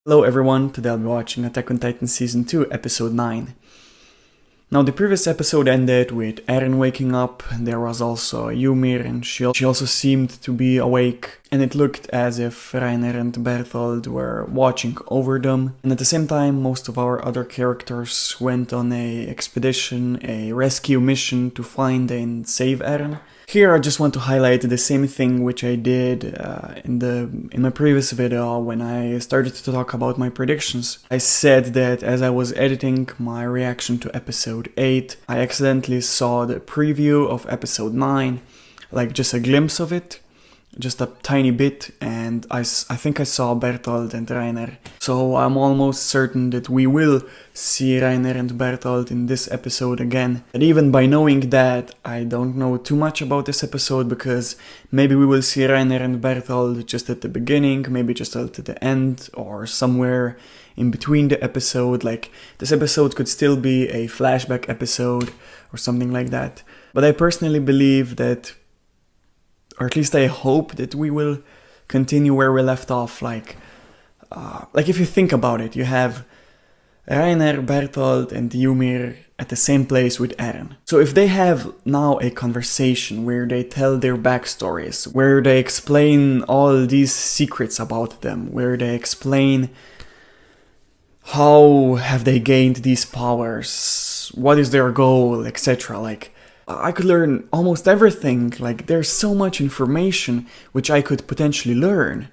Hello everyone, today I'll be watching Attack on Titan Season 2, Episode 9. Now the previous episode ended with Eren waking up, there was also Ymir and she also seemed to be awake, and it looked as if Reiner and Berthold were watching over them, and at the same time most of our other characters went on a expedition, a rescue mission to find and save Eren. Here I just want to highlight the same thing which I did in my previous video when I started to talk about my predictions. I said that as I was editing my reaction to episode 8, I accidentally saw the preview of episode 9, like just a glimpse of it, just a tiny bit, and I think I saw Berthold and Reiner. So I'm almost certain that we will see Reiner and Berthold in this episode again. And even by knowing that, I don't know too much about this episode, because maybe we will see Reiner and Berthold just at the beginning, maybe just at the end, or somewhere in between the episode. Like, this episode could still be a flashback episode or something like that. But I personally believe that, or at least I hope that we will continue where we left off. Like if you think about it, you have Reiner, Berthold, and Ymir at the same place with Eren. So if they have now a conversation where they tell their backstories, where they explain all these secrets about them, where they explain how have they gained these powers, what is their goal, etc. Like, I could learn almost everything. Like, there's so much information which I could potentially learn.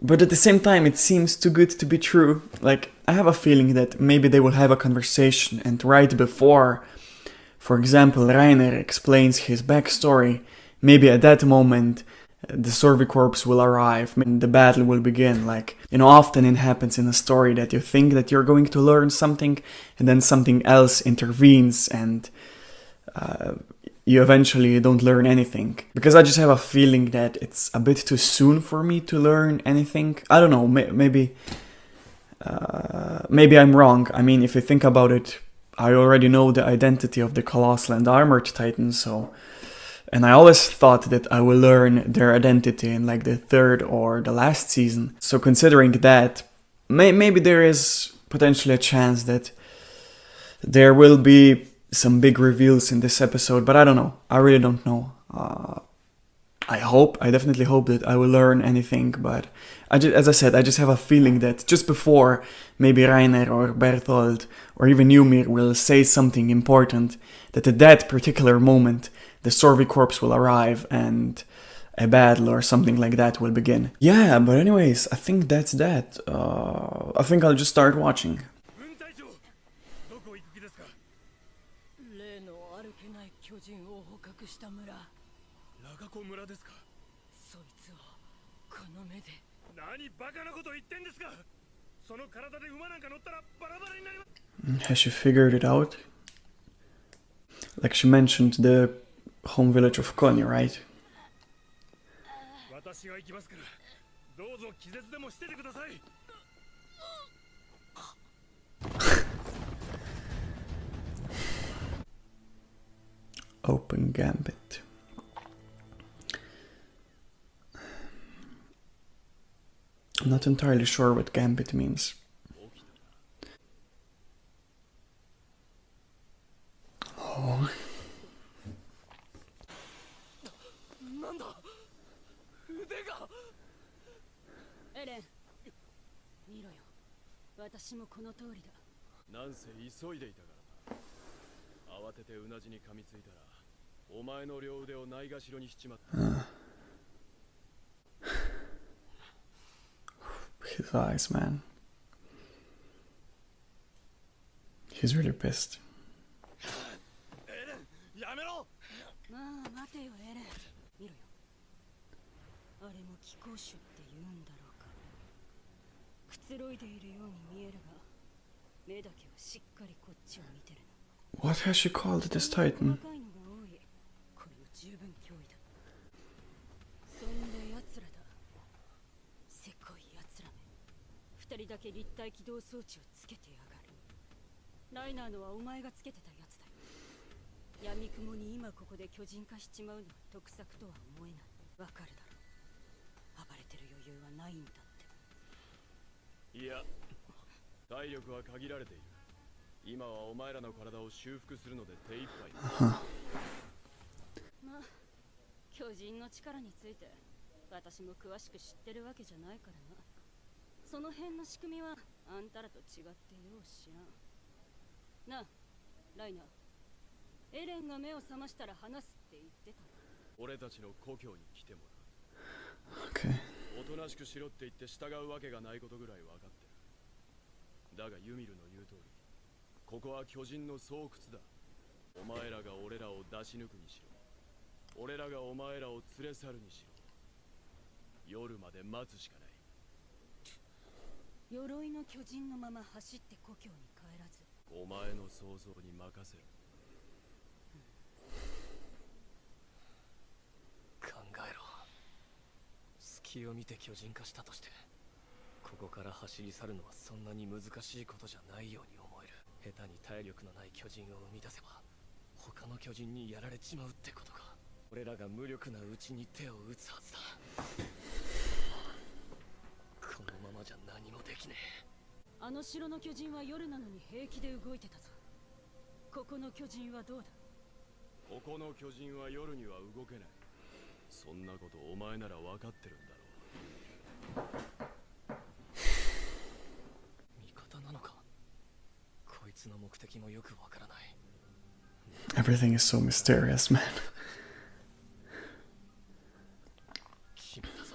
But at the same time, it seems too good to be true. Like, I have a feeling that maybe they will have a conversation, and right before, for example, Reiner explains his backstory, maybe at that moment the Corps will arrive and the battle will begin. Like, often it happens in a story that you think that you're going to learn something, and then something else intervenes, and you eventually don't learn anything. Because I just have a feeling that it's a bit too soon for me to learn anything. I don't know, maybe I'm wrong. I mean, if you think about it, I already know the identity of the Colossal and Armored Titan, and I always thought that I will learn their identity in like the third or the last season. So considering that, maybe there is potentially a chance that there will be some big reveals in this episode, but I don't know. I really don't know. I definitely hope that I will learn anything, but as I said, I just have a feeling that just before, maybe Reiner or Berthold or even Ymir will say something important, that at that particular moment, the Corps will arrive and a battle or something like that will begin. Yeah, but anyways, I think that's that. I think I'll just start watching. Has she figured it out? Like, she mentioned the home village of Kony, right? Open Gambit. I'm not entirely sure what Gambit means. Oh. His eyes, man. He's really pissed. What has she called this Titan? いや、体力は限られている。今はお前らの体を修復するので手一杯だ。まあ、巨人の力について私も詳しく知ってるわけじゃないからな。その辺の仕組みはあんたらと違ってよう知らん。なあ、ライナー。エレンが目を覚ましたら話すって言ってた。俺たちの故郷に来てもらう。Okay. おとなしくしろって言って従うわけがないことぐらい分かってる。だがユミルの言う通り、ここは巨人の巣窟だ。お前らが俺らを出し抜くにしろ、俺らがお前らを連れ去るにしろ、夜まで待つしかない。鎧の巨人のまま走って故郷に帰らず、お前の想像に任せる。考えろ。隙を見て巨人化したとして、ここから走り去るのはそんなに難しいことじゃないように思える。下手に体力のない巨人を生み出せば他の巨人にやられちまうってことか。俺らが無力なうちに手を打つはずだ。このままじゃ何もできねえ。あの城の巨人は夜なのに平気で動いてたぞ。ここの巨人はどうだ。ここの巨人は夜には動けない。そんなことお前なら分かってるんだろう。味方なのか。こいつの目的もよくわからない。 Everything is so mysterious, man. 決めたぞ。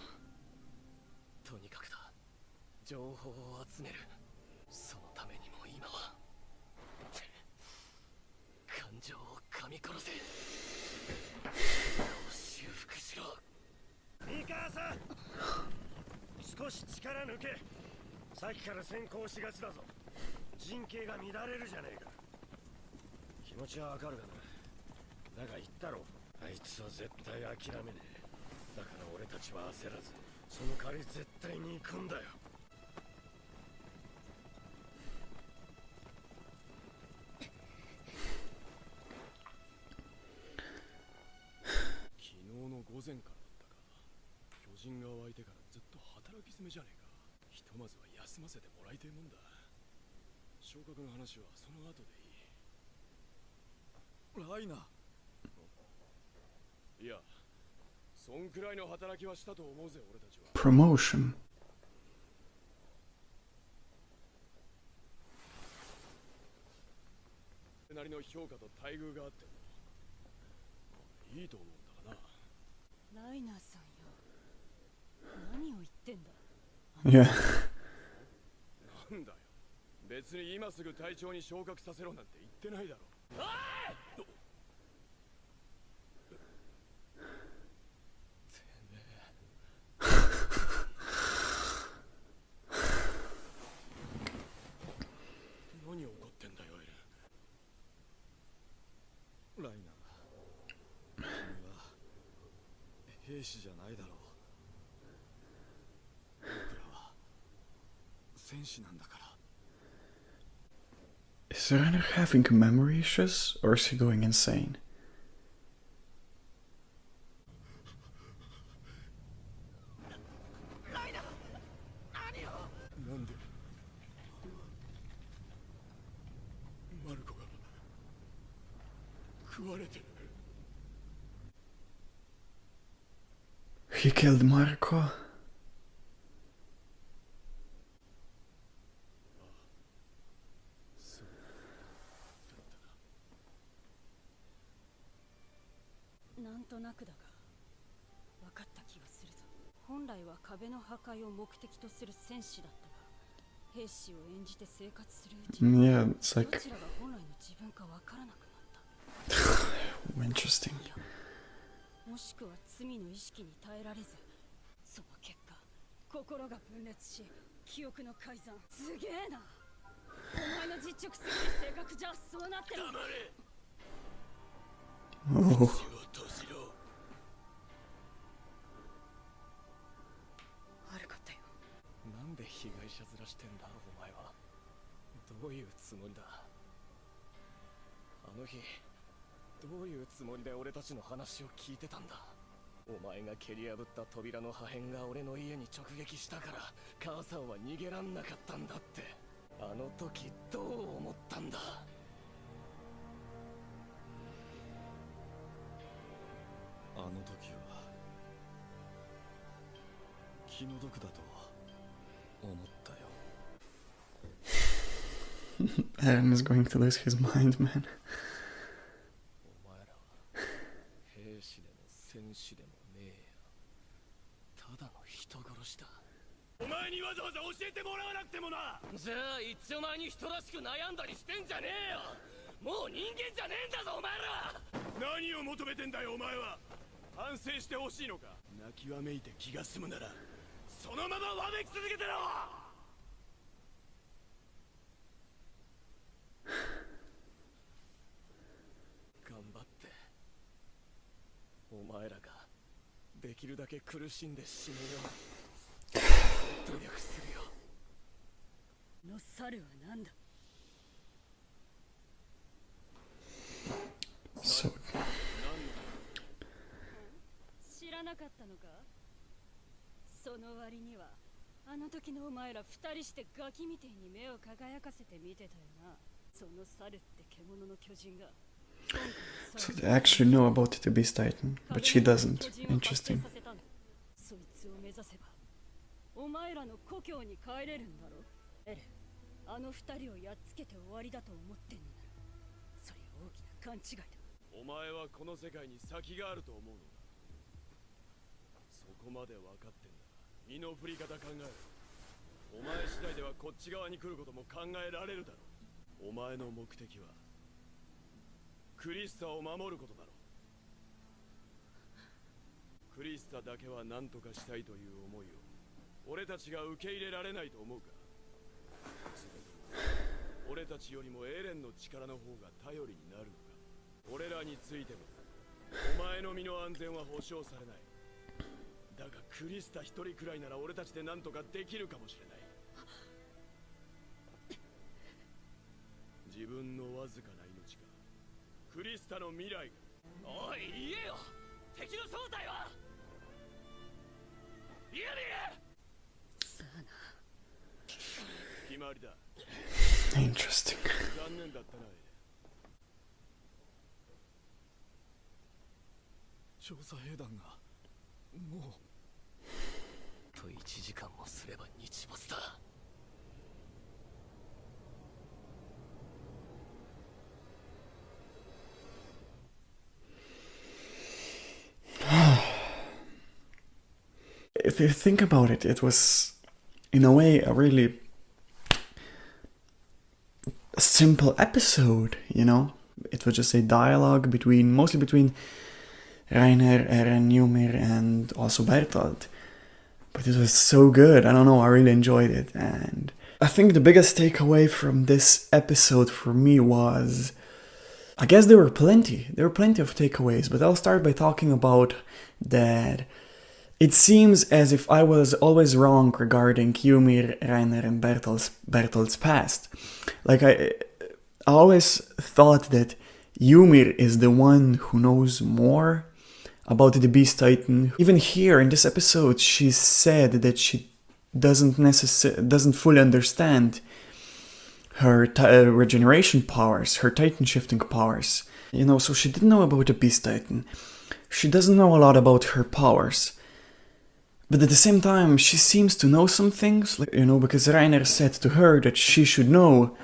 とにかくだ。情報を集める。そのためにも今は感情を噛み殺せ。修復しろ。ミカサ、少し力抜け。さっきから先行しがちだぞ。陣形が乱れるじゃねえか。気持ちはわかるがな。だが言ったろ、あいつは絶対諦めねえ。だから俺たちは焦らず、その代わり絶対に行くんだよ。昨日の午前からだったか。巨人が湧いてからずっと働き詰めじゃねえか。ひとまずは休ませてもらいてえもんだ。昇格の話はその後でいい。ライナー。いや、そんくらいの働きはしたと思うぜ、俺たちは。Promotion. それなりの評価と待遇があってもいいと思うんだがな。ライナーさんよ、何を言ってんだ。 Yeah. なんだよ、別に今すぐ隊長に昇格させろなんて言ってないだろ。何怒ってんだよ、エレン。ライナー、君は兵士じゃないだろう。僕らは戦士なんだから。 Is Reiner having memory issues or is he going insane? なんでマルコが食われてる。 He killed Marco? そうだったな。なんとなくだが分かった気がするぞ。本来は壁の破壊を目的とする戦士だったが、兵士を演じて生活するうちに Yeah, it's ど like ちらが本来の自分か分からなくなった。 interesting. もしくは罪の意識に耐えられず、その結果心が分裂し記憶の改ざん。すげえな。お前の実直すぎる性格じゃそうなってる。黙れ。 Oh. 仕事しろ。悪かったよ。なんで被害者面してんだお前は。どういうつもりだ。あの日どういうつもりで俺たちの話を聞いてたんだ。お前が蹴り破った扉の破片が俺の家に直撃したから母さんは逃げらんなかったんだって。あの時どう思ったんだ。あの時は気の毒だと思ったよ。Eren is going to lose his mind, man. お前らは兵士でも戦士でもねえよ。ただの人殺しだ。お前にわざわざ教えてもらわなくてもな。じゃあ一丁前に人らしく悩んだりしてんじゃねえよ。もう人間じゃねえんだぞお前ら。何を求めてんだよお前は。反省してほしいのか。泣きわめいて気が済むならそのままわめき続けてろ。頑張ってお前らができるだけ苦しんで死ぬよう努力するよ。の猿は何だ。 So 知らなかったのか。その割にはあの時のお前ら二人してガキみてえに目を輝かせて見てたよな。その猿って獣の巨人が So they actually know about the Beast Titan, but she doesn't. Interesting. そいつを目指せばお前らの故郷に帰れるんだろ。エレン、あの二人をやっつけて終わりだと思ってんのならそれは大きな勘違いだ。お前はこの世界に先があると思うのか。そこまで分かってんだ。身の振り方考える。お前次第ではこっち側に来ることも考えられるだろう。お前の目的はクリスタを守ることだろう。クリスタだけは何とかしたいという思いを俺たちが受け入れられないと思うか。それとも俺たちよりもエレンの力の方が頼りになるのか。俺らについてもお前の身の安全は保証されない。だがクリスタ一人くらいなら俺たちで何とかできるかもしれない。自分のわずかな命がクリスタの未来が。おい言えよ、敵の正体は。ユミル。さあな。決まりだ。 Interesting. 残念だったな。調査兵団がもうと1時間もすれば日没だ。If you think about it, it was, in a way, a really simple episode, you know? It was just a dialogue mostly between Reiner, Eren, Ymir, and also Bertolt. But it was so good. I don't know, I really enjoyed it. And I think the biggest takeaway from this episode for me was... I guess there were plenty. There were plenty of takeaways, but I'll start by talking about that it seems as if I was always wrong regarding Ymir, Reiner, and Bertolt's past. Like, I always thought that Ymir is the one who knows more about the Beast Titan. Even here in this episode, she said that she doesn't fully understand her regeneration powers, her Titan shifting powers. You know, so she didn't know about the Beast Titan. She doesn't know a lot about her powers. But at the same time, she seems to know some things, like, you know, because Reiner said to her that she should know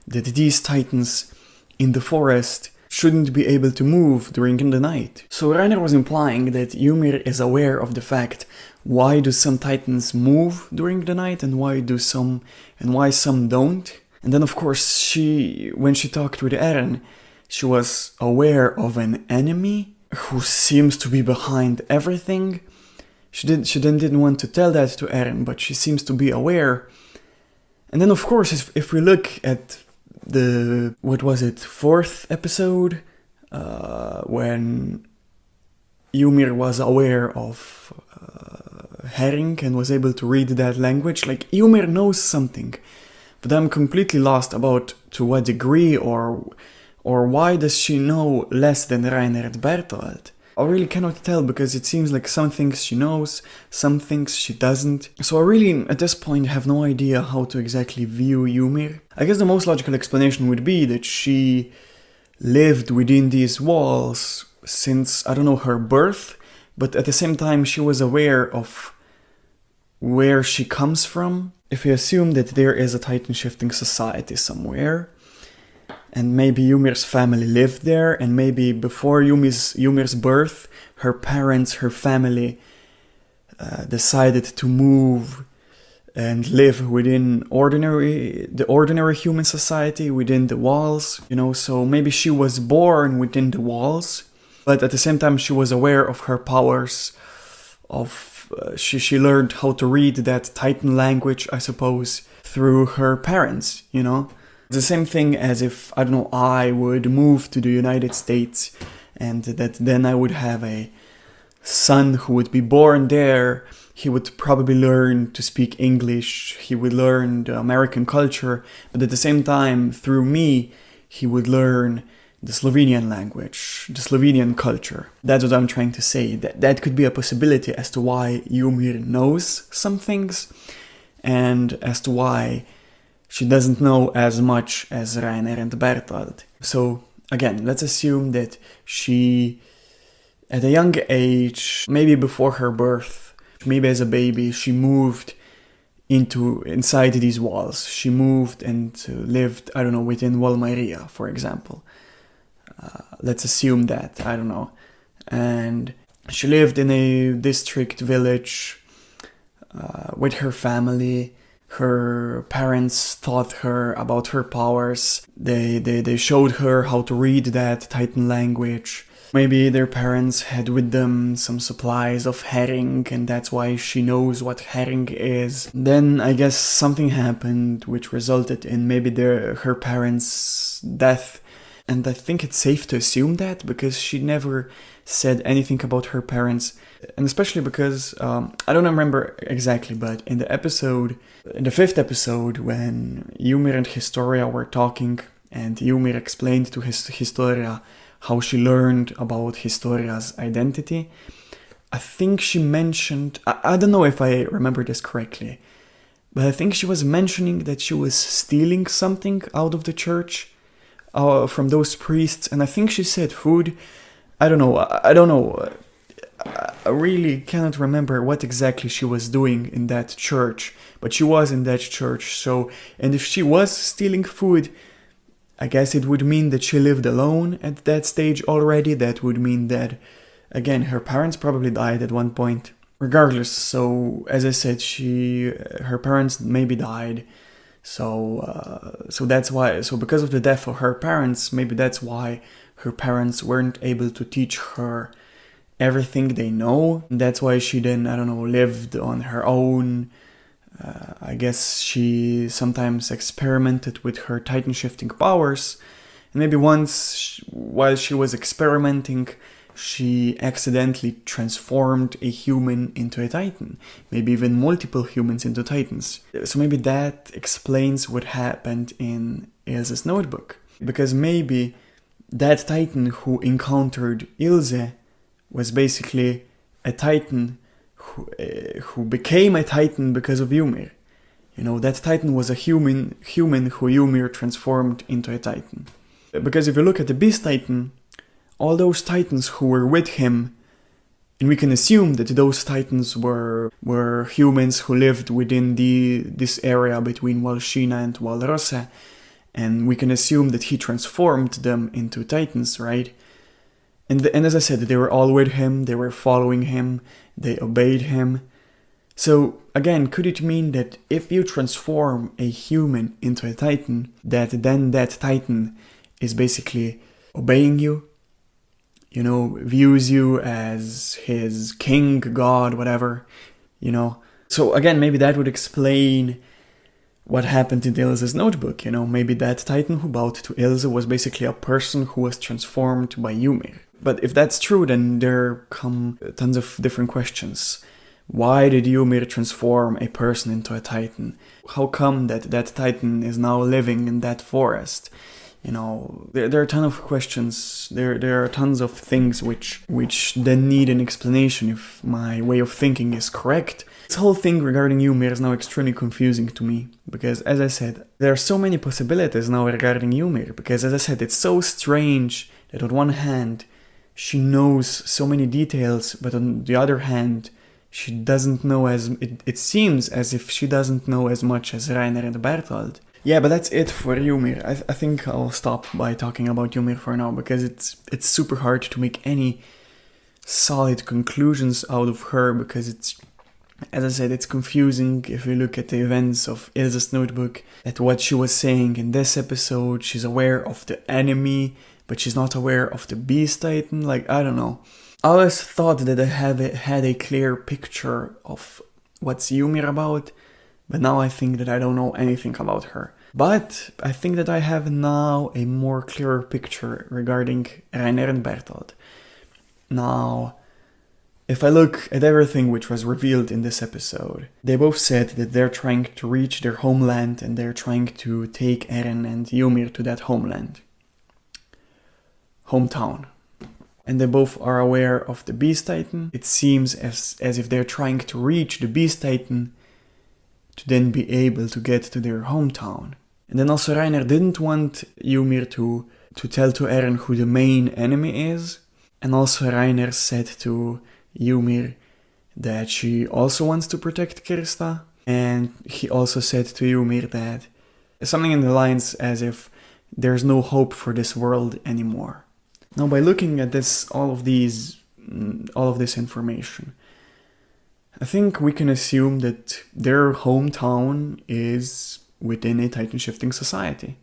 that these Titans in the forest shouldn't be able to move during the night. So Reiner was implying that Ymir is aware of the fact why do some Titans move during the night and why some don't. And then of course when she talked with Eren, she was aware of an enemy who seems to be behind everything. She then didn't want to tell that to Eren, but she seems to be aware. And then of course if we look at the, fourth episode, when Ymir was aware of Herring and was able to read that language, like, Ymir knows something, but I'm completely lost about to what degree or why does she know less than Reiner and Bertolt. I really cannot tell because it seems like some things she knows, some things she doesn't. So I really, at this point, have no idea how to exactly view Ymir. I guess the most logical explanation would be that she lived within these walls since, I don't know, her birth, but at the same time she was aware of where she comes from. If you assume that there is a Titan shifting society somewhere, and maybe Ymir's family lived there, and maybe before Ymir's birth, her parents, her family decided to move and live within the ordinary human society, within the walls, so maybe she was born within the walls, but at the same time she was aware of her powers, she learned how to read that Titan language, I suppose, through her parents, The same thing as if, I don't know, I would move to the United States and that then I would have a son who would be born there. He would probably learn to speak English, he would learn the American culture, but at the same time, through me, he would learn the Slovenian language, the Slovenian culture. That's what I'm trying to say. That could be a possibility as to why Ymir knows some things, and as to why she doesn't know as much as Reiner and Bertold. So, again, let's assume that she, at a young age, maybe before her birth, maybe as a baby, she moved inside these walls. She moved and lived, I don't know, within Valmiria, for example. Let's assume that, I don't know. And she lived in a district village with her family. Her parents taught her about her powers. They showed her how to read that Titan language. Maybe their parents had with them some supplies of herring, and that's why she knows what herring is. Then I guess something happened which resulted in maybe her parents' death. And I think it's safe to assume that, because she never said anything about her parents. And especially because, I don't remember exactly, but in the 5th episode, when Ymir and Historia were talking, and Ymir explained to Historia how she learned about Historia's identity, I think she mentioned, I don't know if I remember this correctly, but I think she was mentioning that she was stealing something out of the church, from those priests, and I think she said food. I don't know. I really cannot remember what exactly she was doing in that church, but she was in that church, so, and if she was stealing food, I guess it would mean that she lived alone at that stage already. That would mean that, again, her parents probably died at one point. Regardless, so, as I said, her parents maybe died, so that's why, so because of the death of her parents, maybe that's why her parents weren't able to teach her everything they know. That's why she then, I don't know, lived on her own. I guess she sometimes experimented with her Titan shifting powers, and maybe once, while she was experimenting, she accidentally transformed a human into a Titan, maybe even multiple humans into Titans. So maybe that explains what happened in Ilse's notebook, because maybe that Titan who encountered Ilse was basically a Titan who became a Titan because of Ymir. That Titan was a human who Ymir transformed into a Titan. Because if you look at the Beast Titan, all those Titans who were with him, and we can assume that those Titans were humans who lived within this area between Valshina and Valrosse, and we can assume that he transformed them into Titans, right? And as I said, they were all with him, they were following him, they obeyed him. So, again, could it mean that if you transform a human into a Titan, that then that Titan is basically obeying you? Views you as his king, god, whatever, So again, maybe that would explain what happened in Ilse's notebook, Maybe that Titan who bowed to Ilse was basically a person who was transformed by Ymir. But if that's true, then there come tons of different questions. Why did Ymir transform a person into a Titan? How come that Titan is now living in that forest? There are a ton of questions. There are tons of things which then need an explanation if my way of thinking is correct. This whole thing regarding Ymir is now extremely confusing to me, because as I said, there are so many possibilities now regarding Ymir, because as I said, it's so strange that on one hand, she knows so many details, but on the other hand, she doesn't know it seems as if she doesn't know as much as Reiner and Bertold. Yeah, but that's it for Ymir. I think I'll stop by talking about Ymir for now, because it's super hard to make any solid conclusions out of her, because it's, as I said, it's confusing if you look at the events of Ilse's notebook, at what she was saying in this episode. She's aware of the enemy, but she's not aware of the Beast Titan. Like, I don't know. I always thought that I had a clear picture of what's Ymir about, but now I think that I don't know anything about her. But I think that I have now a more clearer picture regarding Reiner and Bertold. Now, if I look at everything which was revealed in this episode, they both said that they're trying to reach their homeland and they're trying to take Eren and Ymir to that hometown. And they both are aware of the Beast Titan. It seems as if they're trying to reach the Beast Titan to then be able to get to their hometown. And then also Reiner didn't want Ymir to tell to Eren who the main enemy is. And also Reiner said to Ymir that she also wants to protect Kirsta. And he also said to Ymir that something in the lines as if there's no hope for this world anymore. Now, by looking at all of this information, I think we can assume that their hometown is within a Titan-shifting society.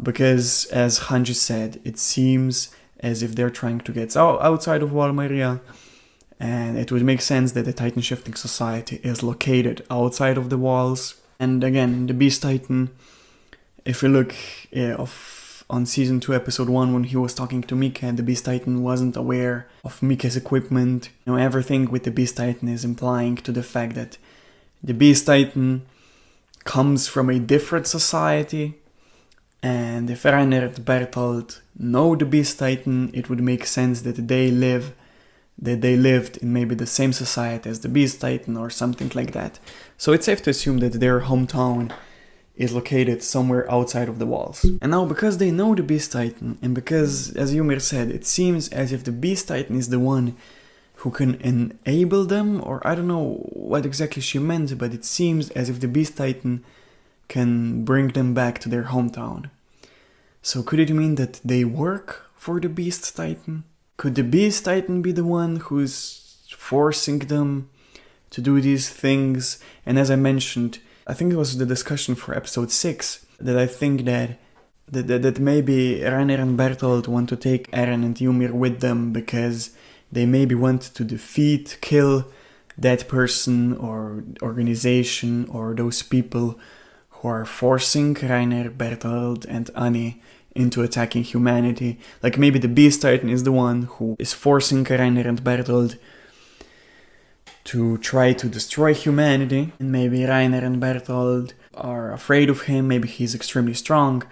Because, as Hanji said, it seems as if they're trying to get outside of Valkyria, and it would make sense that the Titan-shifting society is located outside of the walls. And again, the Beast Titan, if we look on Season 2, Episode 1, when he was talking to Mika, the Beast Titan wasn't aware of Mika's equipment. Everything with the Beast Titan is implying to the fact that the Beast Titan comes from a different society, and if Reiner and Bertold know the Beast Titan, it would make sense that they lived in maybe the same society as the Beast Titan or something like that. So it's safe to assume that their hometown is located somewhere outside of the walls. And now, because they know the Beast Titan, and because, as Ymir said, it seems as if the Beast Titan is the one who can enable them, or I don't know what exactly she meant, but it seems as if the Beast Titan can bring them back to their hometown. So could it mean that they work for the Beast Titan? Could the Beast Titan be the one who's forcing them to do these things? And as I mentioned, I think it was the discussion for episode 6, that I think that maybe Reiner and Bertold want to take Eren and Ymir with them because they maybe want to kill that person or organization or those people who are forcing Reiner, Bertold and Annie into attacking humanity. Like maybe the Beast Titan is the one who is forcing Reiner and Bertold to try to destroy humanity, and maybe Reiner and Bertold are afraid of him, maybe he's extremely strong,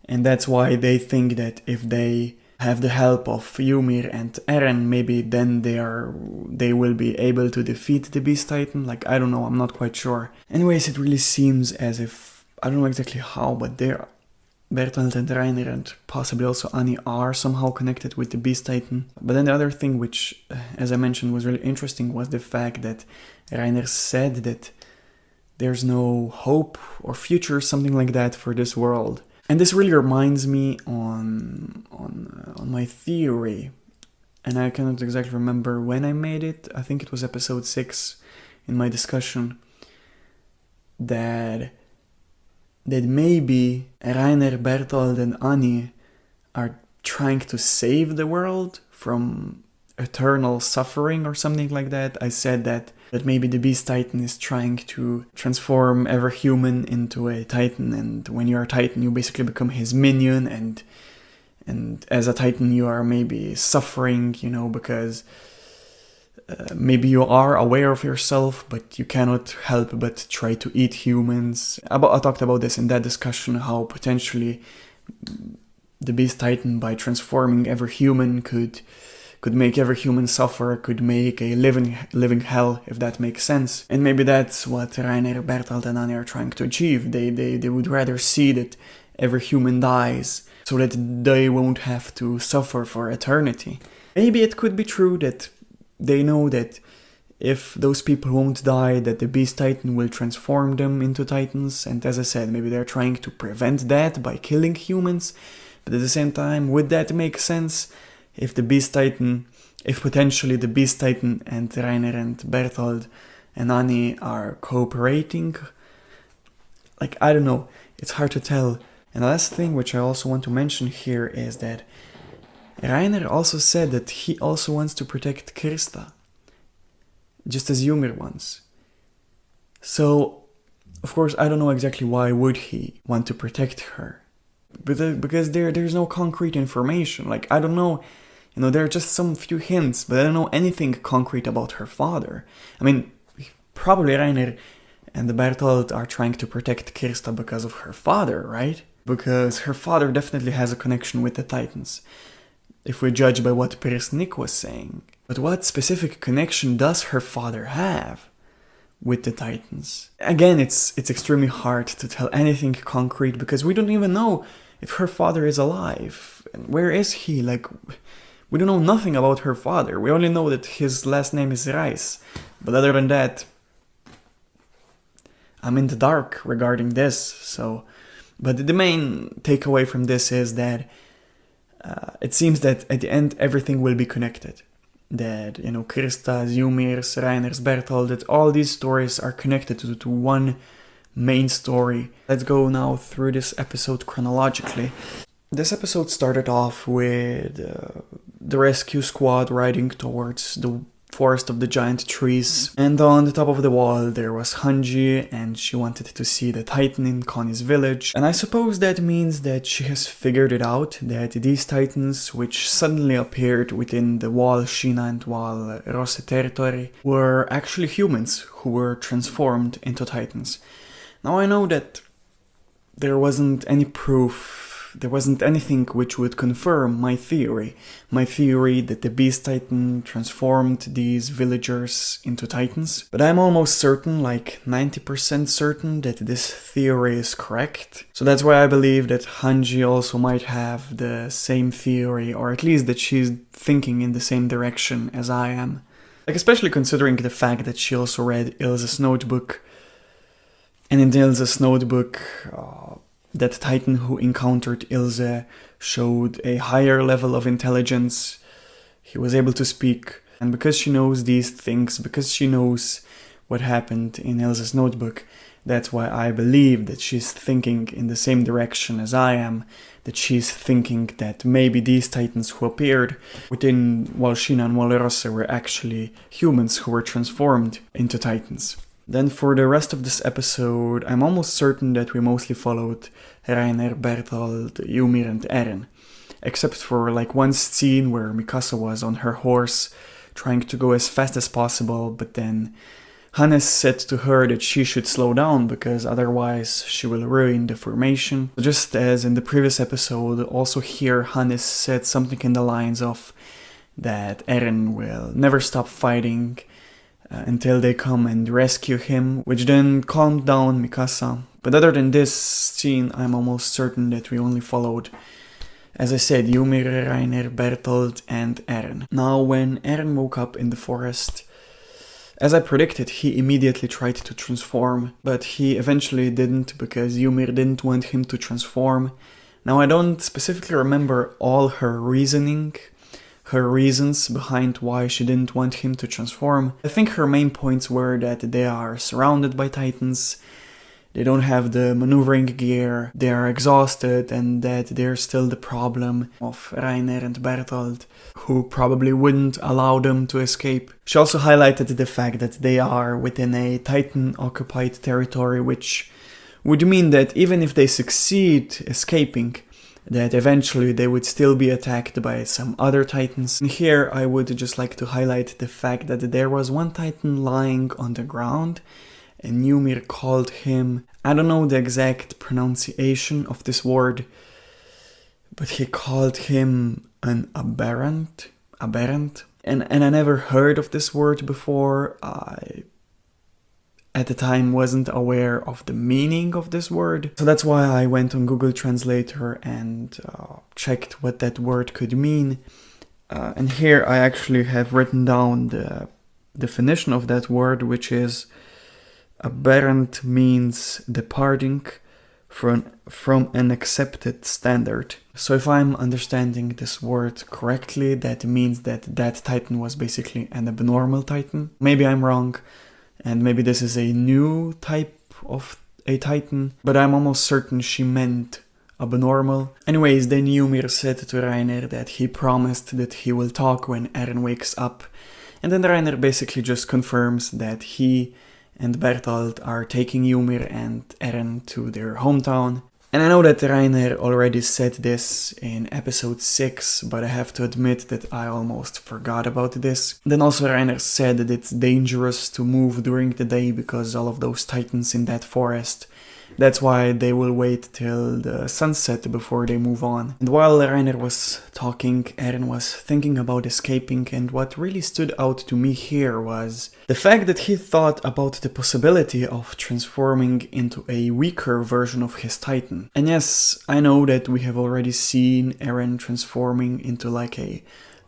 and that's why they think that if they have the help of Ymir and Eren, maybe then they will be able to defeat the Beast Titan. Like, I don't know, I'm not quite sure. Anyways, it really seems as if, I don't know exactly how, but Bertold and Reiner and possibly also Annie are somehow connected with the Beast Titan. But then the other thing which, as I mentioned, was really interesting was the fact that Reiner said that there's no hope or future, something like that, for this world. And this really reminds me on my theory. And I cannot exactly remember when I made it. I think it was episode 6 in my discussion. That maybe Reiner, Bertold and Annie are trying to save the world from eternal suffering or something like that. I said that maybe the Beast Titan is trying to transform every human into a Titan, and when you are a Titan you basically become his minion, and as a Titan you are maybe suffering, because maybe you are aware of yourself, but you cannot help but try to eat humans. I talked about this in that discussion, how potentially the Beast Titan, by transforming every human, could make every human suffer, could make a living hell, if that makes sense. And maybe that's what Reiner, Bertolt, and Annie are trying to achieve. They would rather see that every human dies, so that they won't have to suffer for eternity. Maybe it could be true that they know that if those people won't die, that the Beast Titan will transform them into titans, and as I said, maybe they're trying to prevent that by killing humans. But at the same time, would that make sense if potentially the Beast Titan and Reiner and Bertolt and Annie are cooperating? Like, I don't know, it's hard to tell. And the last thing which I also want to mention here is that Reiner also said that he also wants to protect Krista, just as Ymir wants. So, of course, I don't know exactly why would he want to protect her. Because there's no concrete information. Like, I don't know, there are just some few hints, but I don't know anything concrete about her father. I mean, probably Reiner and the Bertolt are trying to protect Krista because of her father, right? Because her father definitely has a connection with the Titans, if we judge by what Nick was saying. But what specific connection does her father have with the Titans? Again, it's extremely hard to tell anything concrete, because we don't even know if her father is alive. Where is he? Like, we don't know nothing about her father. We only know that his last name is Rice. But other than that, I'm in the dark regarding this. So, but the main takeaway from this is that it seems that at the end everything will be connected. That, Krista's, Ymir's, Reiner's, Bertolt, that all these stories are connected to one main story. Let's go now through this episode chronologically. This episode started off with the rescue squad riding towards the forest of the giant trees, and on the top of the wall there was Hanji, and she wanted to see the Titan in Connie's village. And I suppose that means that she has figured it out, that these Titans, which suddenly appeared within the Wall Shina and Wall Rosse territory, were actually humans who were transformed into Titans. Now I know that there wasn't any proof, there wasn't anything which would confirm my theory that the Beast Titan transformed these villagers into Titans. But I'm almost certain, like 90% certain, that this theory is correct. So that's why I believe that Hanji also might have the same theory, or at least that she's thinking in the same direction as I am. Like, especially considering the fact that she also read Ilse's notebook. And in Ilse's notebook, that Titan who encountered Ilse showed a higher level of intelligence. He was able to speak. And because she knows these things, because she knows what happened in Ilse's notebook, that's why I believe that she's thinking in the same direction as I am. That she's thinking that maybe these Titans who appeared within Walshina and Walrosse were actually humans who were transformed into Titans. Then for the rest of this episode, I'm almost certain that we mostly followed Reiner, Bertolt, Ymir and Eren. Except for like one scene where Mikasa was on her horse, trying to go as fast as possible, but then Hannes said to her that she should slow down because otherwise she will ruin the formation. Just as in the previous episode, also here Hannes said something in the lines of that Eren will never stop fighting until they come and rescue him, which then calmed down Mikasa. But other than this scene, I'm almost certain that we only followed, as I said, Ymir, Reiner, Bertolt and Eren. Now when Eren woke up in the forest, as I predicted, he immediately tried to transform, but he eventually didn't because Ymir didn't want him to transform. Now I don't specifically remember all her reasons behind why she didn't want him to transform. I think her main points were that they are surrounded by Titans, they don't have the maneuvering gear, they are exhausted, and that they're still the problem of Reiner and Bertolt, who probably wouldn't allow them to escape. She also highlighted the fact that they are within a Titan-occupied territory, which would mean that even if they succeed escaping, that eventually they would still be attacked by some other titans. And here I would just like to highlight the fact that there was one titan lying on the ground, and Ymir called him, I don't know the exact pronunciation of this word, but he called him an aberrant. And I never heard of this word before. I at the time wasn't aware of the meaning of this word. So that's why I went on Google Translator and checked what that word could mean. And here I actually have written down the definition of that word, which is aberrant means departing from an accepted standard. So if I'm understanding this word correctly, that means that that titan was basically an abnormal titan. Maybe I'm wrong, and maybe this is a new type of a titan, but I'm almost certain she meant abnormal. Anyways, then Ymir said to Reiner that he promised that he will talk when Eren wakes up, and then Reiner basically just confirms that he and Bertolt are taking Ymir and Eren to their hometown. And I know that Reiner already said this in episode 6, but I have to admit that I almost forgot about this. Then also Reiner said that it's dangerous to move during the day because all of those titans in that forest. That's why they will wait till the sunset before they move on. And while Reiner was talking, Eren was thinking about escaping, and what really stood out to me here was the fact that he thought about the possibility of transforming into a weaker version of his titan. And yes, I know that we have already seen Eren transforming into like a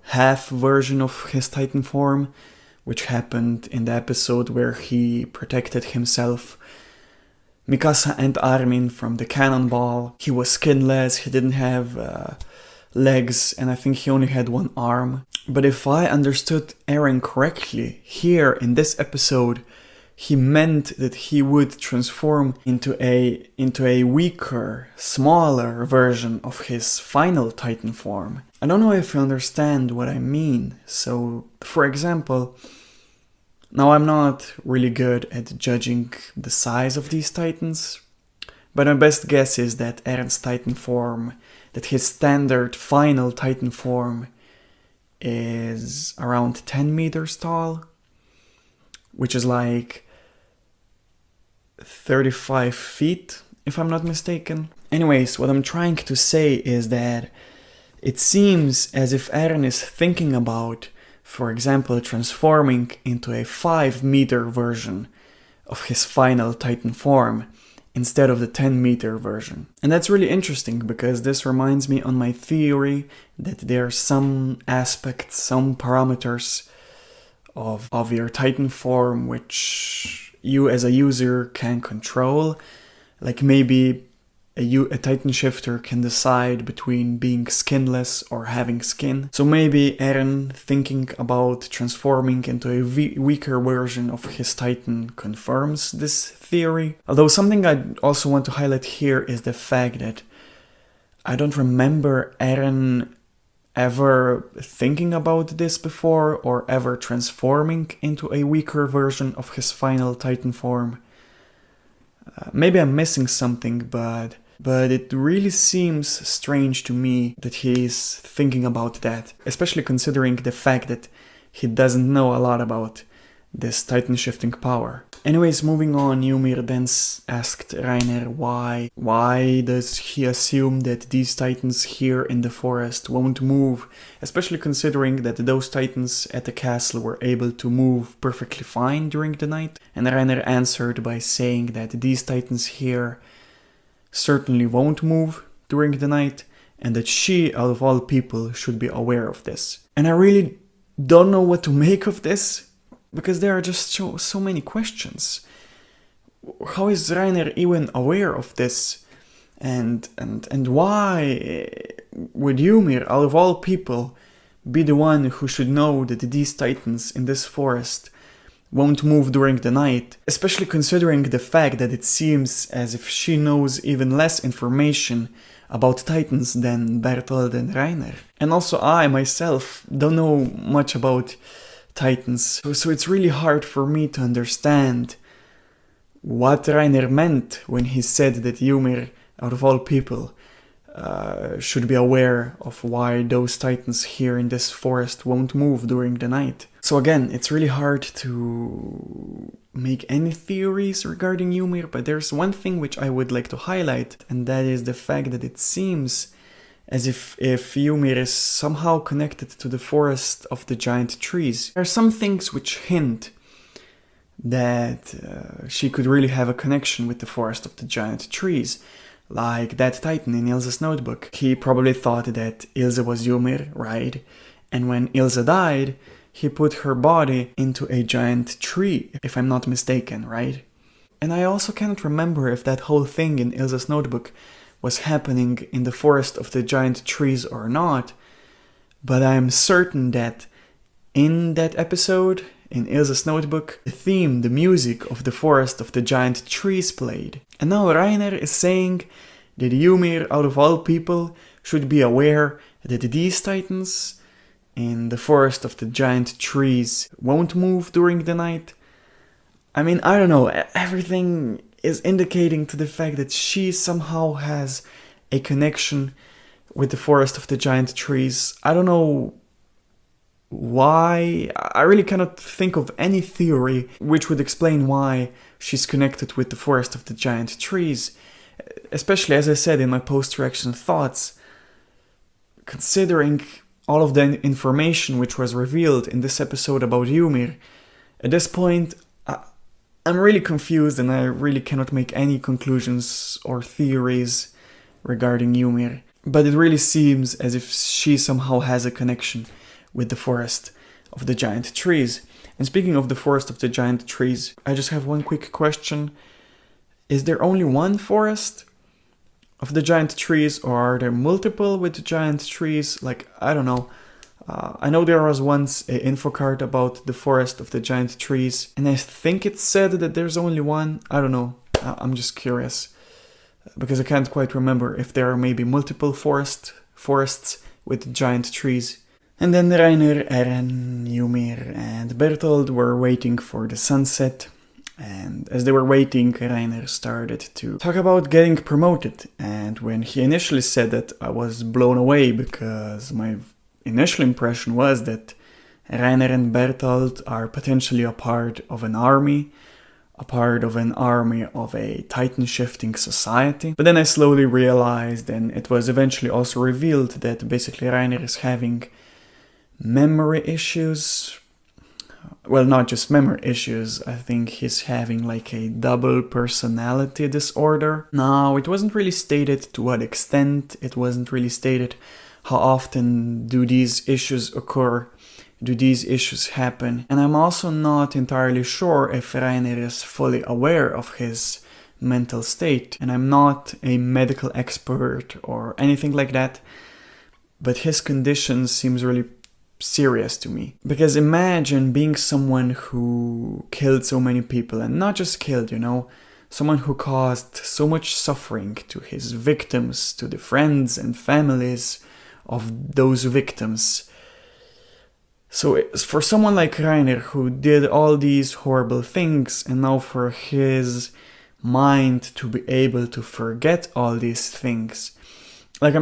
half version of his titan form, which happened in the episode where he protected himself, Mikasa and Armin, from the cannonball. He was skinless, he didn't have legs, and I think he only had one arm. But if I understood Eren correctly, here in this episode, he meant that he would transform into a weaker, smaller version of his final Titan form. I don't know if you understand what I mean. So, for example, now I'm not really good at judging the size of these Titans, but my best guess is that Eren's Titan form, that his standard final Titan form is around 10 meters tall, which is like 35 feet, if I'm not mistaken. Anyways, what I'm trying to say is that it seems as if Eren is thinking about, for example, transforming into a 5-meter version of his final Titan form instead of the 10-meter version. And that's really interesting because this reminds me on my theory that there are some aspects, some parameters of your Titan form which you as a user can control. Like maybe a Titan shifter can decide between being skinless or having skin. So maybe Eren, thinking about transforming into a weaker version of his Titan, confirms this theory. Although something I also want to highlight here is the fact that I don't remember Eren ever thinking about this before or ever transforming into a weaker version of his final Titan form. Maybe I'm missing something, but it really seems strange to me that he's thinking about that, especially considering the fact that he doesn't know a lot about this Titan shifting power. Anyways, moving on, Ymir then asked Reiner why does he assume that these Titans here in the forest won't move, especially considering that those Titans at the castle were able to move perfectly fine during the night. And Reiner answered by saying that these Titans here certainly won't move during the night, and that she, out of all people, should be aware of this. And I really don't know what to make of this, because there are just so many questions. How is Reiner even aware of this? And why would Ymir, out of all people, be the one who should know that these Titans in this forest won't move during the night, especially considering the fact that it seems as if she knows even less information about Titans than Bertolt and Reiner. And also I, myself, don't know much about Titans, so it's really hard for me to understand what Reiner meant when he said that Ymir, out of all people, should be aware of why those titans here in this forest won't move during the night. So again, it's really hard to make any theories regarding Ymir, but there's one thing which I would like to highlight, and that is the fact that it seems as if Ymir is somehow connected to the forest of the giant trees. There are some things which hint that she could really have a connection with the forest of the giant trees. Like that titan in Ilse's notebook. He probably thought that Ilse was Ymir, right? And when Ilse died, he put her body into a giant tree, if I'm not mistaken, right? And I also cannot remember if that whole thing in Ilse's notebook was happening in the forest of the giant trees or not, but I am certain that in that episode, in Ilse's notebook, the theme, the music of the forest of the giant trees played. And now Reiner is saying that Ymir, out of all people, should be aware that these titans in the forest of the giant trees won't move during the night. I mean, I don't know, everything is indicating to the fact that she somehow has a connection with the forest of the giant trees. I don't know why. I really cannot think of any theory which would explain why she's connected with the forest of the giant trees. Especially, as I said in my post-reaction thoughts, considering all of the information which was revealed in this episode about Ymir, at this point, I'm really confused and I really cannot make any conclusions or theories regarding Ymir. But it really seems as if she somehow has a connection with the forest of the giant trees. And speaking of the forest of the giant trees, I just have one quick question. Is there only one forest of the giant trees, or are there multiple with the giant trees? Like, I don't know. I know there was once an info card about the forest of the giant trees, and I think it said that there's only one. I don't know. I'm just curious, because I can't quite remember if there are maybe multiple forests with giant trees. And then Reiner, Eren, Ymir, and Bertold were waiting for the sunset. And as they were waiting, Reiner started to talk about getting promoted. And when he initially said that, I was blown away, because my initial impression was that Reiner and Bertold are potentially a part of an army of a titan-shifting society. But then I slowly realized, and it was eventually also revealed, that basically Reiner is having memory issues. Well, not just memory issues, I think he's having like a double personality disorder. Now, it wasn't really stated to what extent, it wasn't really stated how often do these issues occur, do these issues happen. And I'm also not entirely sure if Reiner is fully aware of his mental state. And I'm not a medical expert or anything like that, but his condition seems really serious to me. Because imagine being someone who killed so many people, and not just killed, someone who caused so much suffering to his victims, to the friends and families of those victims. So for someone like Reiner, who did all these horrible things, and now for his mind to be able to forget all these things, like,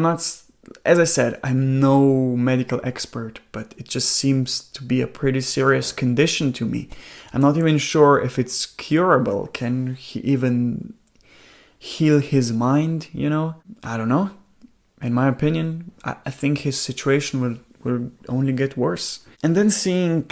as I said, I'm no medical expert, but it just seems to be a pretty serious condition to me. I'm not even sure if it's curable. Can he even heal his mind, I don't know. In my opinion, I think his situation will only get worse. And then seeing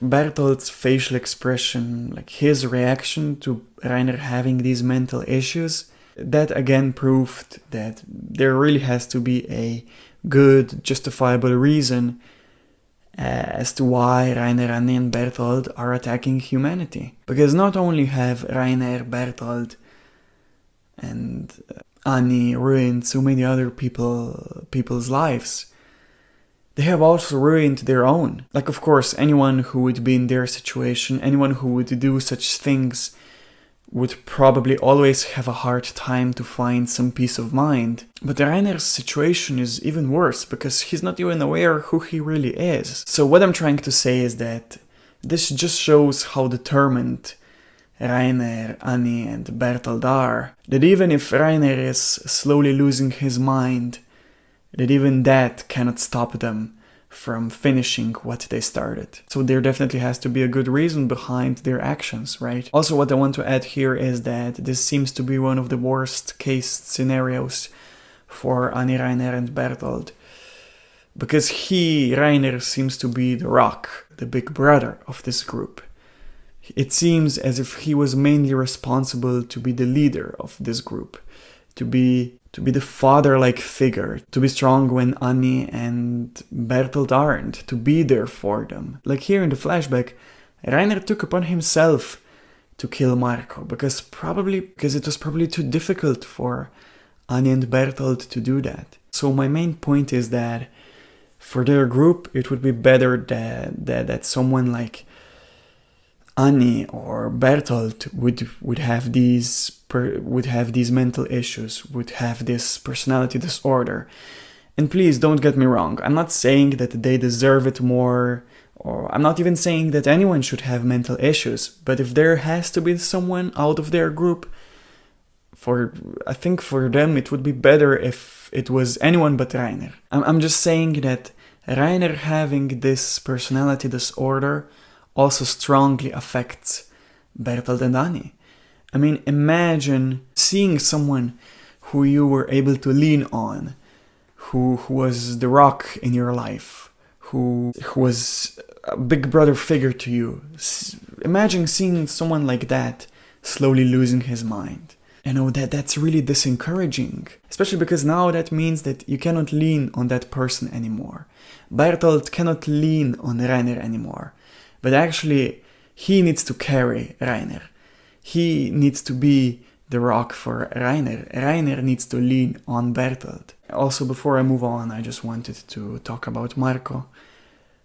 Bertold's facial expression, like his reaction to Reiner having these mental issues, that again proved that there really has to be a good, justifiable reason as to why Reiner, Annie, and Bertold are attacking humanity. Because not only have Reiner, Bertold, and Annie ruined so many other people's lives, they have also ruined their own. Like, of course, anyone who would be in their situation, anyone who would do such things, would probably always have a hard time to find some peace of mind. But Reiner's situation is even worse, because he's not even aware who he really is. So what I'm trying to say is that this just shows how determined Reiner, Annie, and Bertold are, that even if Reiner is slowly losing his mind, that even that cannot stop them from finishing what they started. So there definitely has to be a good reason behind their actions, right? Also, what I want to add here is that this seems to be one of the worst case scenarios for Annie, Reiner, and Bertold. Because Reiner, seems to be the rock, the big brother of this group. It seems as if he was mainly responsible to be the leader of this group, to be the father-like figure, to be strong when Annie and Bertold aren't, to be there for them. Like here in the flashback, Reiner took upon himself to kill Marco, because it was probably too difficult for Annie and Bertold to do that. So my main point is that for their group, it would be better that someone like Annie or Bertold would have these mental issues, would have this personality disorder. And please don't get me wrong, I'm not saying that they deserve it more, or I'm not even saying that anyone should have mental issues, but if there has to be someone out of their group, I think for them it would be better if it was anyone but Reiner. I'm just saying that Reiner having this personality disorder also strongly affects Bertold and Annie. I mean, imagine seeing someone who you were able to lean on, who was the rock in your life, who was a big brother figure to you. Imagine seeing someone like that slowly losing his mind. You know, that's really disencouraging. Especially because now that means that you cannot lean on that person anymore. Bertold cannot lean on Reiner anymore. But actually, he needs to carry Reiner. He needs to be the rock for Reiner. Reiner needs to lean on Bertold. Also, before I move on, I just wanted to talk about Marco.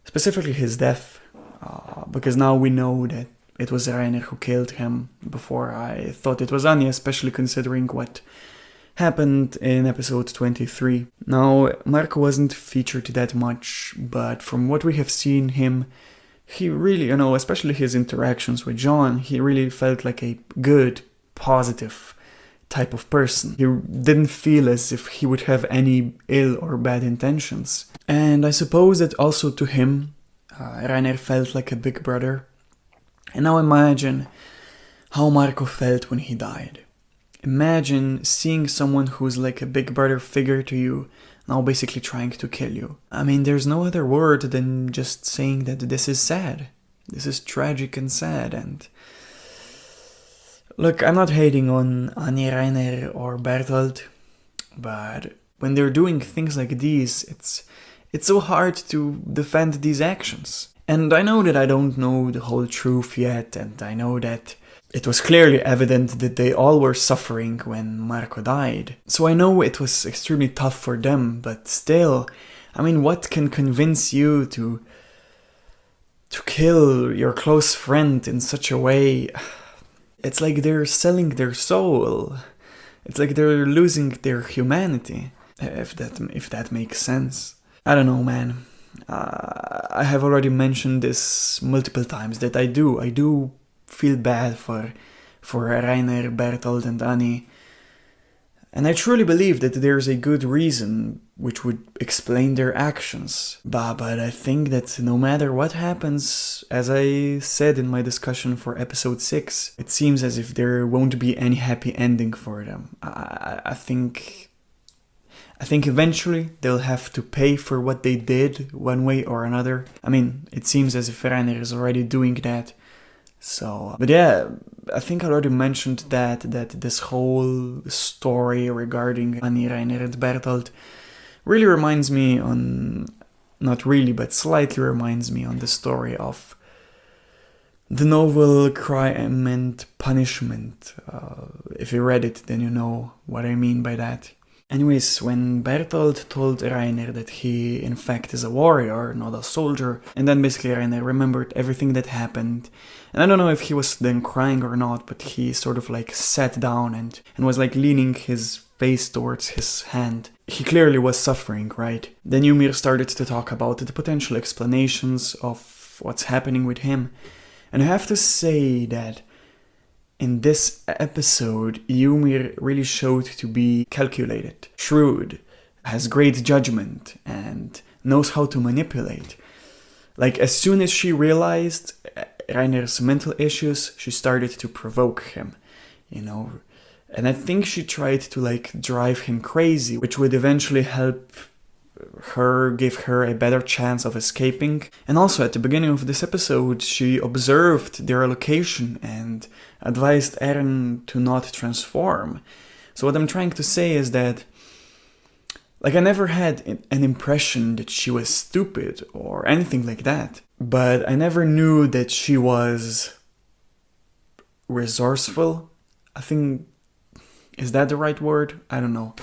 Specifically his death. Because now we know that it was Reiner who killed him. Before I thought it was Anya, especially considering what happened in episode 23. Now, Marco wasn't featured that much, but from what we have seen him, he really, especially his interactions with John, he really felt like a good, positive type of person. He didn't feel as if he would have any ill or bad intentions. And I suppose that also to him, Reiner felt like a big brother. And now imagine how Marco felt when he died. Imagine seeing someone who's like a big brother figure to you, now basically trying to kill you. I mean, there's no other word than just saying that this is sad. This is tragic and sad. And look, I'm not hating on Annie, Reiner or Bertold, but when they're doing things like these, it's so hard to defend these actions. And I know that I don't know the whole truth yet, and I know that it was clearly evident that they all were suffering when Marco died. So I know it was extremely tough for them, but still, I mean, what can convince you to kill your close friend in such a way? It's like they're selling their soul. It's like they're losing their humanity, if that makes sense. I don't know, man. I have already mentioned this multiple times that I do feel bad for Reiner, Bertold and Annie. And I truly believe that there's a good reason which would explain their actions. But I think that no matter what happens, as I said in my discussion for episode 6, it seems as if there won't be any happy ending for them. I think eventually they'll have to pay for what they did one way or another. I mean, it seems as if Reiner is already doing that. So, but yeah, I think I already mentioned that this whole story regarding Annie, Reiner and Bertold really reminds me not really, but slightly reminds me on the story of the novel Crime and Punishment. If you read it, then you know what I mean by that. Anyways, when Bertold told Reiner that he in fact is a warrior, not a soldier, and then basically Reiner remembered everything that happened, and I don't know if he was then crying or not, but he sort of like sat down and was like leaning his face towards his hand. He clearly was suffering, right? Then Ymir started to talk about the potential explanations of what's happening with him, and I have to say that in this episode, Ymir really showed to be calculated, shrewd, has great judgment, and knows how to manipulate. Like, as soon as she realized Reiner's mental issues, she started to provoke him, you know. And I think she tried to, like, drive him crazy, which would eventually help her, give her a better chance of escaping. And also, at the beginning of this episode, she observed their location and advised Eren to not transform. So what I'm trying to say is that, like, I never had an impression that she was stupid or anything like that. But I never knew that she was resourceful. I think, is that the right word? I don't know.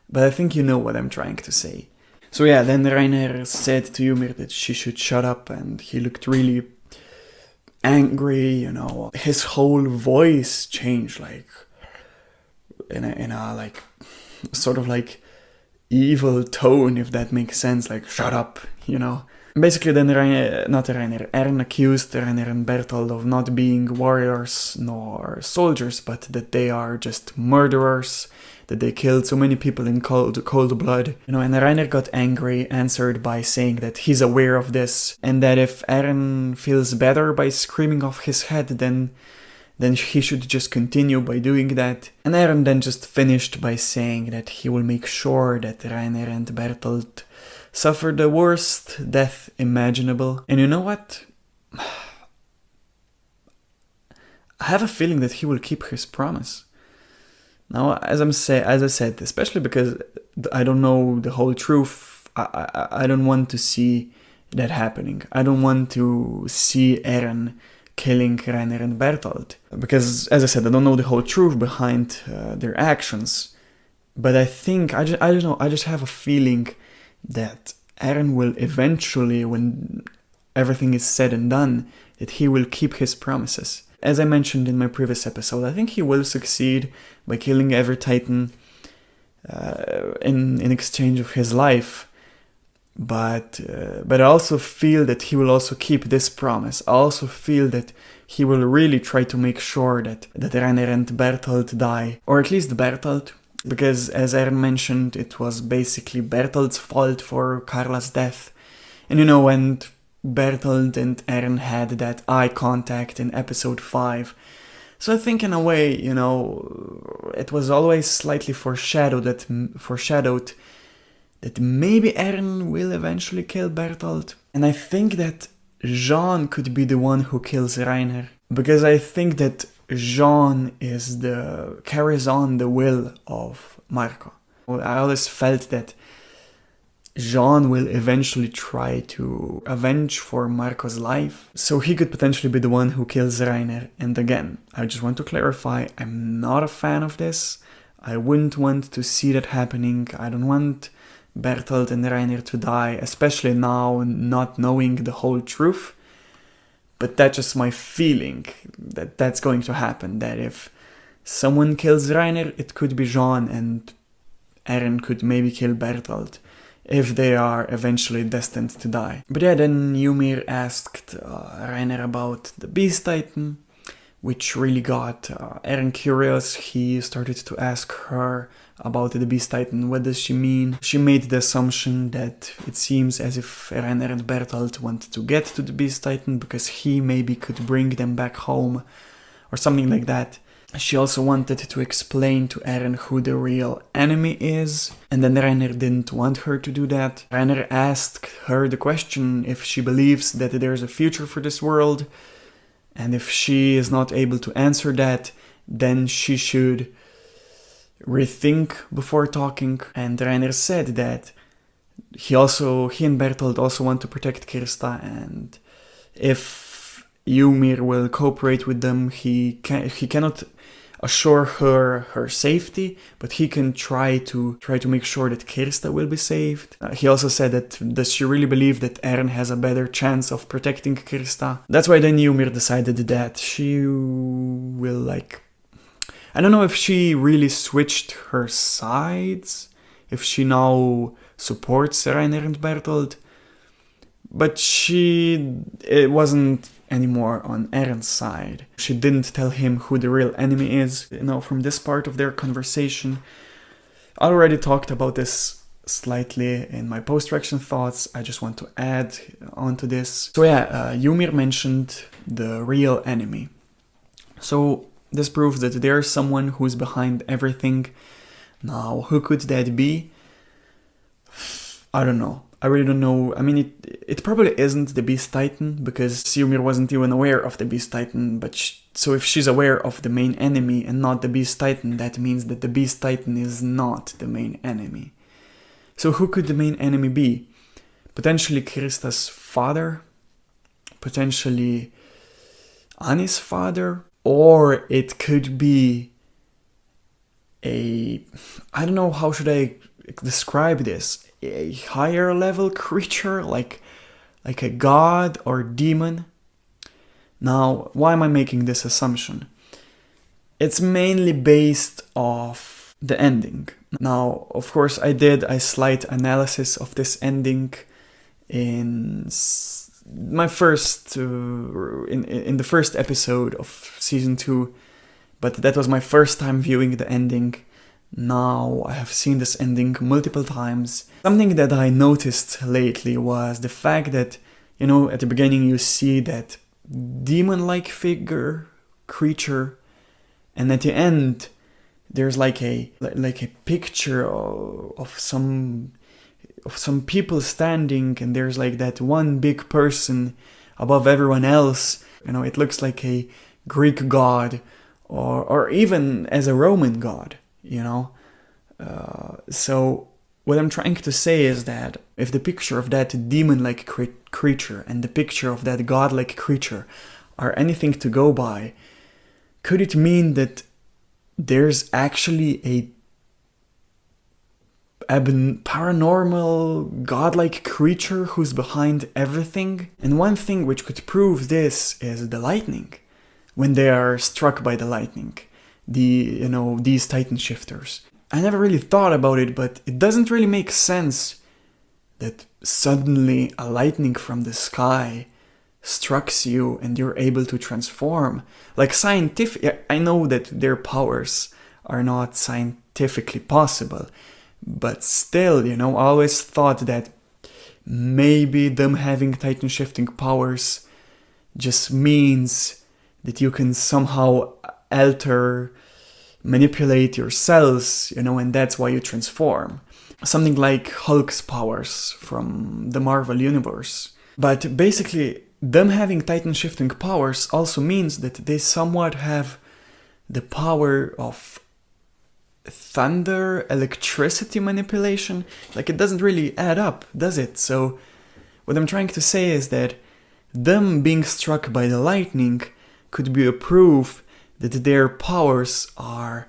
But I think you know what I'm trying to say. So yeah, then Reiner said to Ymir that she should shut up, and he looked really angry, you know. His whole voice changed, like, in a like, sort of like evil tone, if that makes sense, like, shut up, you know. Basically then Eren accused Reiner and Bertold of not being warriors nor soldiers, but that they are just murderers, that they killed so many people in cold blood. You know, and Reiner got angry, answered by saying that he's aware of this, and that if Eren feels better by screaming off his head, then he should just continue by doing that. And Eren then just finished by saying that he will make sure that Reiner and Bertolt suffer the worst death imaginable. And you know what? I have a feeling that he will keep his promise. Now, as I said, especially because I don't know the whole truth, I don't want to see that happening. I don't want to see Eren killing Reiner and Bertolt. Because, as I said, I don't know the whole truth behind their actions. But I think, I don't know, I just have a feeling that Eren will eventually, when everything is said and done, that he will keep his promises. As I mentioned in my previous episode, I think he will succeed by killing every Titan in exchange of his life. But I also feel that he will also keep this promise. I also feel that he will really try to make sure that Reiner and Bertolt die. Or at least Bertolt. Because, as Eren mentioned, it was basically Bertolt's fault for Carla's death. And you know, when Bertolt and Eren had that eye contact in episode 5. So I think in a way, you know, it was always slightly foreshadowed that maybe Eren will eventually kill Bertolt. And I think that Jean could be the one who kills Reiner. Because I think that Jean carries on the will of Marco. I always felt that Jean will eventually try to avenge for Marco's life, so he could potentially be the one who kills Reiner. And again, I just want to clarify, I'm not a fan of this. I wouldn't want to see that happening. I don't want Bertolt and Reiner to die, especially now not knowing the whole truth. But that's just my feeling that that's going to happen, that if someone kills Reiner, it could be Jean, and Eren could maybe kill Bertolt, if they are eventually destined to die. But yeah, then Ymir asked Reiner about the Beast Titan, which really got Eren curious. He started to ask her about the Beast Titan. What does she mean? She made the assumption that it seems as if Reiner and Bertolt want to get to the Beast Titan because he maybe could bring them back home or something like that. She also wanted to explain to Eren who the real enemy is, and then Reiner didn't want her to do that. Reiner asked her the question if she believes that there's a future for this world, and if she is not able to answer that, then she should rethink before talking. And Reiner said that he and Bertolt also want to protect Kirsta, and if Ymir will cooperate with them, he cannot assure her safety, but he can try to make sure that Kirsta will be saved. He also said that does she really believe that Eren has a better chance of protecting Kirsta? That's why then Ymir decided that she will, like, I don't know if she really switched her sides, if she now supports Reiner and Bertolt, but it wasn't anymore on Eren's side. She didn't tell him who the real enemy is. From this part of their conversation, I already talked about this slightly in my post-reaction thoughts. I just want to add on to this. So yeah, Ymir mentioned the real enemy. So this proves that there's someone who's behind everything. Now, who could that be? I don't know. I really don't know. I mean, it probably isn't the Beast Titan, because Ymir wasn't even aware of the Beast Titan, so if she's aware of the main enemy and not the Beast Titan, that means that the Beast Titan is not the main enemy. So who could the main enemy be? Potentially Krista's father? Potentially Annie's father? Or it could be I don't know, how should I describe this? A higher level creature, like a god or demon. Now, why am I making this assumption? It's mainly based off the ending. Now, of course, I did a slight analysis of this ending in my first in the first episode of season 2, but that was my first time viewing the ending. Now I have seen this ending multiple times. Something that I noticed lately was the fact that, at the beginning you see that demon-like figure, creature, and at the end there's like a picture of some people standing, and there's like that one big person above everyone else. It looks like a Greek god, or even as a Roman god. So what I'm trying to say is that if the picture of that demon-like creature and the picture of that god-like creature are anything to go by, could it mean that there's actually a paranormal god-like creature who's behind everything? And one thing which could prove this is the lightning. When they are struck by the lightning, these Titan shifters. I never really thought about it, but it doesn't really make sense that suddenly a lightning from the sky strikes you and you're able to transform. Like I know that their powers are not scientifically possible, but still, I always thought that maybe them having Titan shifting powers just means that you can somehow manipulate your cells, and that's why you transform. Something like Hulk's powers from the Marvel Universe. But basically, them having Titan shifting powers also means that they somewhat have the power of thunder, electricity manipulation. Like, it doesn't really add up, does it? So, what I'm trying to say is that them being struck by the lightning could be a proof that their powers are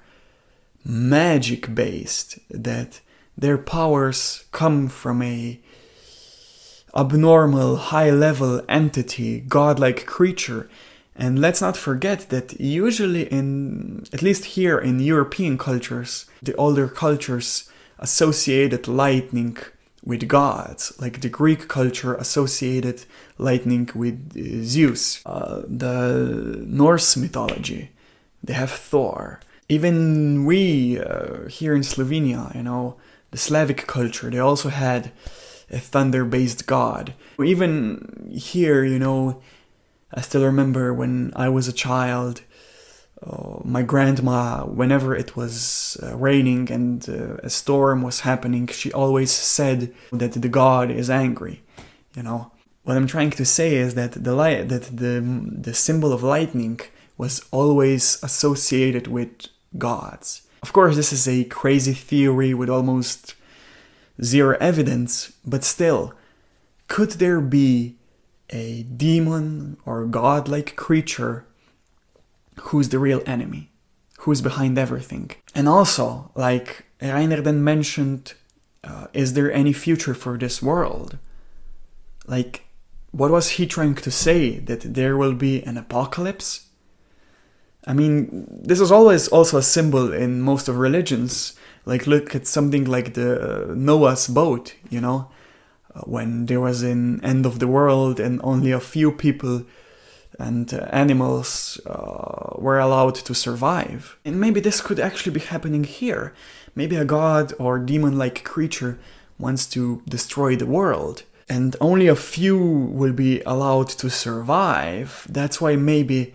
magic based, that their powers come from a abnormal high level entity, godlike creature. And let's not forget that usually at least here in European cultures, the older cultures associated lightning with gods, like the Greek culture associated lightning with Zeus. The Norse mythology, they have Thor. Even we here in Slovenia, the Slavic culture, they also had a thunder-based god. Even here, I still remember when I was a child, my grandma, whenever it was raining and a storm was happening, she always said that the god is angry. What I'm trying to say is that the symbol of lightning was always associated with gods. Of course, this is a crazy theory with almost zero evidence, but still, could there be a demon or godlike creature who's the real enemy, who's behind everything? And also, like Reiner then mentioned, is there any future for this world? Like, what was he trying to say? That there will be an apocalypse? I mean, this is always also a symbol in most of religions. Like, look at something like the Noah's boat, when there was an end of the world and only a few people and animals were allowed to survive. And maybe this could actually be happening here. Maybe a god or demon-like creature wants to destroy the world, and only a few will be allowed to survive. That's why maybe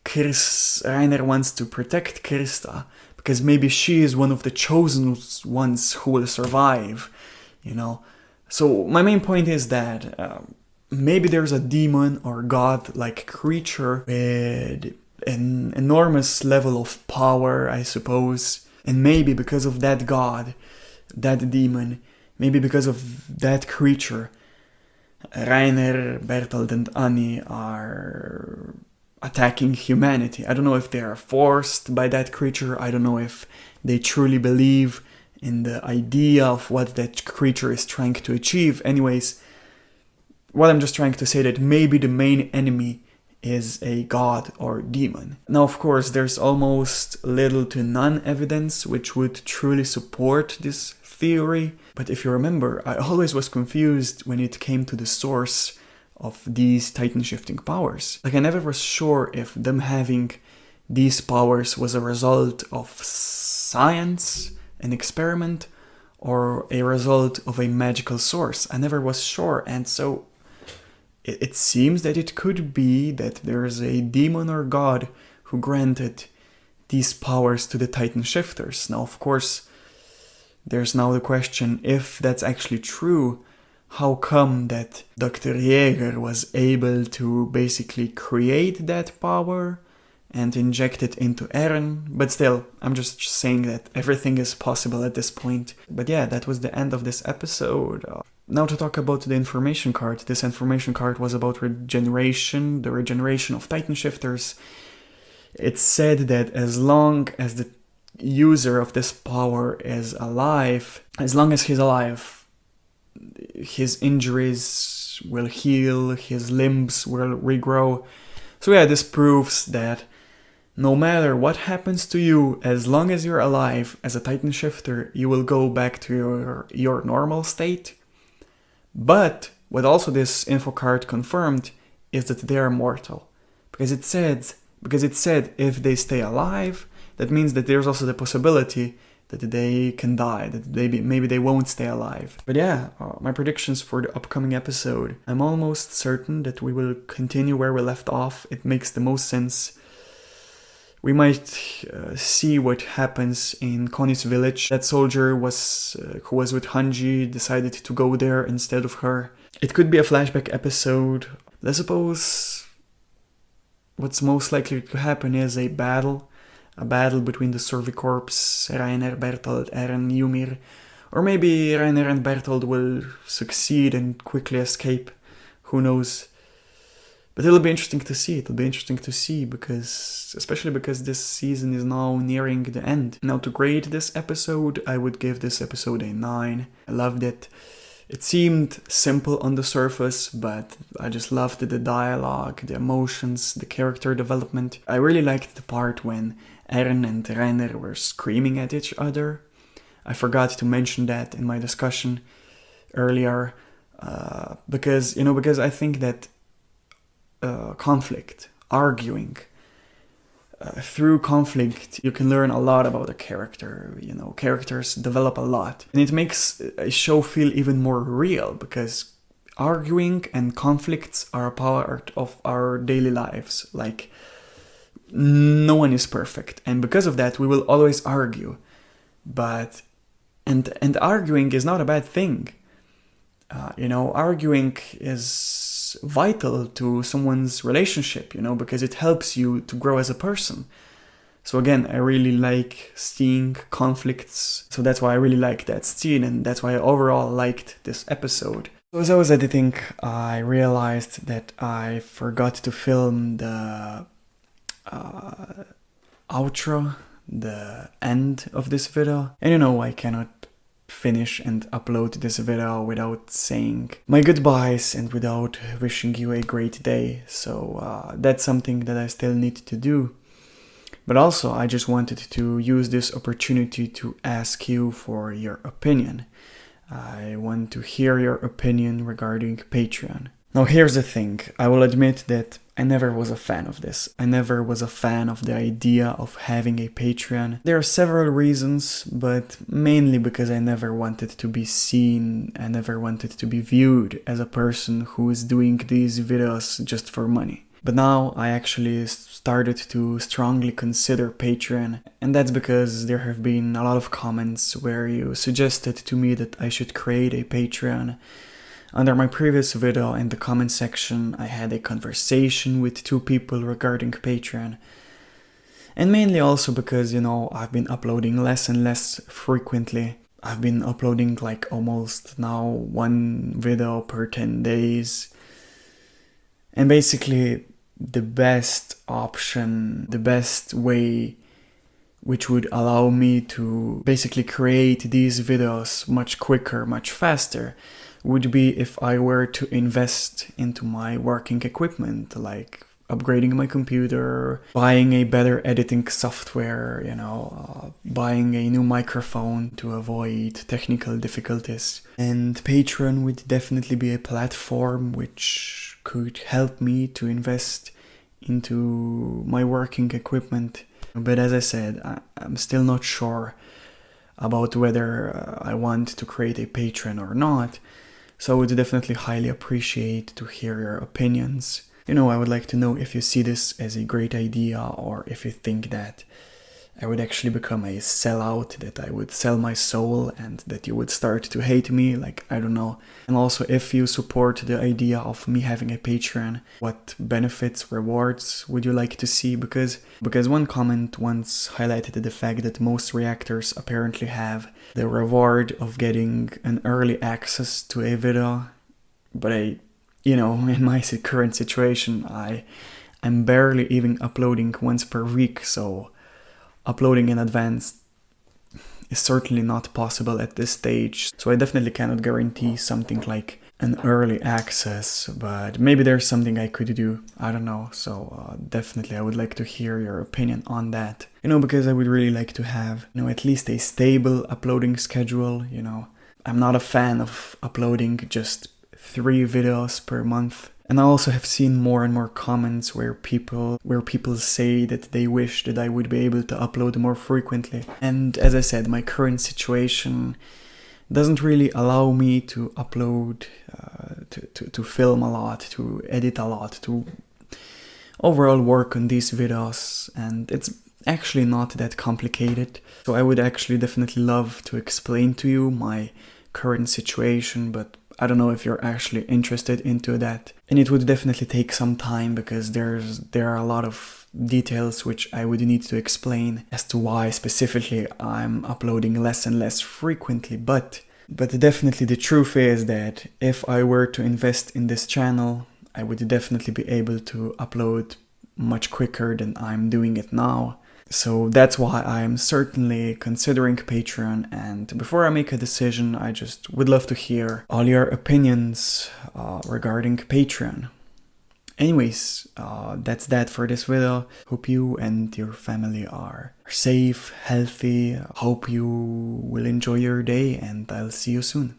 Reiner wants to protect Krista, because maybe she is one of the chosen ones who will survive, you know. So my main point is that maybe there's a demon or god-like creature with an enormous level of power, I suppose. And maybe because of that god, that demon, maybe because of that creature, Reiner, Bertolt and Annie are attacking humanity. I don't know if they are forced by that creature. I don't know if they truly believe in the idea of what that creature is trying to achieve. Anyways, what I'm just trying to say that maybe the main enemy is a god or demon. Now, of course, there's almost little to none evidence which would truly support this theory. But if you remember, I always was confused when it came to the source of these Titan shifting powers. Like, I never was sure if them having these powers was a result of science, an experiment, or a result of a magical source. I never was sure, and so it seems that it could be that there is a demon or god who granted these powers to the Titan shifters. Now, of course, there's now the question, if that's actually true, how come that Dr. Jäger was able to basically create that power and inject it into Eren? But still, I'm just saying that everything is possible at this point. But yeah, that was the end of this episode. Now to talk about the information card. This information card was about regeneration, the regeneration of Titan shifters. It said that as long as the user of this power is alive, as long as he's alive, his injuries will heal, his limbs will regrow. So yeah, this proves that no matter what happens to you, as long as you're alive as a Titan shifter, you will go back to your normal state. But what also this info card confirmed is that they are mortal. Because it said if they stay alive, that means that there's also the possibility that they can die, that maybe they won't stay alive. But yeah, my predictions for the upcoming episode. I'm almost certain that we will continue where we left off. It makes the most sense. We might see what happens in Connie's village. That soldier who was with Hanji decided to go there instead of her. It could be a flashback episode. I suppose what's most likely to happen is a battle between the Servicorps, Reiner, Bertolt, Eren, Ymir. Or maybe Reiner and Bertolt will succeed and quickly escape. Who knows? But it'll be interesting to see. Especially because this season is now nearing the end. Now, to grade this episode, I would give this episode a 9. I loved it. It seemed simple on the surface, but I just loved the dialogue, the emotions, the character development. I really liked the part when Eren and Reiner were screaming at each other. I forgot to mention that in my discussion earlier, because I think that conflict, arguing. Through conflict, you can learn a lot about a character. Characters develop a lot. And it makes a show feel even more real, because arguing and conflicts are a part of our daily lives. Like, no one is perfect. And because of that, we will always argue. But, and arguing is not a bad thing. Arguing is vital to someone's relationship, because it helps you to grow as a person. So again, I really like seeing conflicts. So that's why I really like that scene, and that's why I overall liked this episode. So as I was editing, I realized that I forgot to film the outro, the end of this video. And I cannot finish and upload this video without saying my goodbyes and without wishing you a great day. So that's something that I still need to do. But also, I just wanted to use this opportunity to ask you for your opinion. I want to hear your opinion regarding Patreon. Now here's the thing, I will admit that I never was a fan of this. I never was a fan of the idea of having a Patreon. There are several reasons, but mainly because I never wanted to be seen, I never wanted to be viewed as a person who is doing these videos just for money. But now I actually started to strongly consider Patreon, and that's because there have been a lot of comments where you suggested to me that I should create a Patreon. Under my previous video in the comment section, I had a conversation with 2 people regarding Patreon. And mainly also because, I've been uploading less and less frequently. I've been uploading like almost now 1 video per 10 days. And basically, the best option, the best way which would allow me to basically create these videos much quicker, much faster, would be if I were to invest into my working equipment, like upgrading my computer, buying a better editing software, buying a new microphone to avoid technical difficulties. And Patreon would definitely be a platform which could help me to invest into my working equipment. But as I said, I'm still not sure about whether I want to create a Patreon or not. So I would definitely highly appreciate to hear your opinions. I would like to know if you see this as a great idea, or if you think that I would actually become a sellout, that I would sell my soul and that you would start to hate me, I don't know. And also if you support the idea of me having a Patreon, what benefits, rewards would you like to see? Because one comment once highlighted the fact that most reactors apparently have the reward of getting an early access to a video. But in my current situation, I'm barely even uploading once per week, so uploading in advance is certainly not possible at this stage. So I definitely cannot guarantee something like an early access, but maybe there's something I could do. I don't know. So definitely I would like to hear your opinion on that. Because I would really like to have, at least a stable uploading schedule. I'm not a fan of uploading just 3 videos per month. And I also have seen more and more comments where people say that they wish that I would be able to upload more frequently. And as I said, my current situation doesn't really allow me to upload, to film a lot, to edit a lot, to overall work on these videos. And it's actually not that complicated. So I would actually definitely love to explain to you my current situation, but I don't know if you're actually interested into that. And it would definitely take some time because there are a lot of details which I would need to explain as to why specifically I'm uploading less and less frequently. But definitely the truth is that if I were to invest in this channel, I would definitely be able to upload much quicker than I'm doing it now. So that's why I'm certainly considering Patreon, and before I make a decision, I just would love to hear all your opinions regarding Patreon. Anyways, that's that for this video. Hope you and your family are safe, healthy. Hope you will enjoy your day, and I'll see you soon.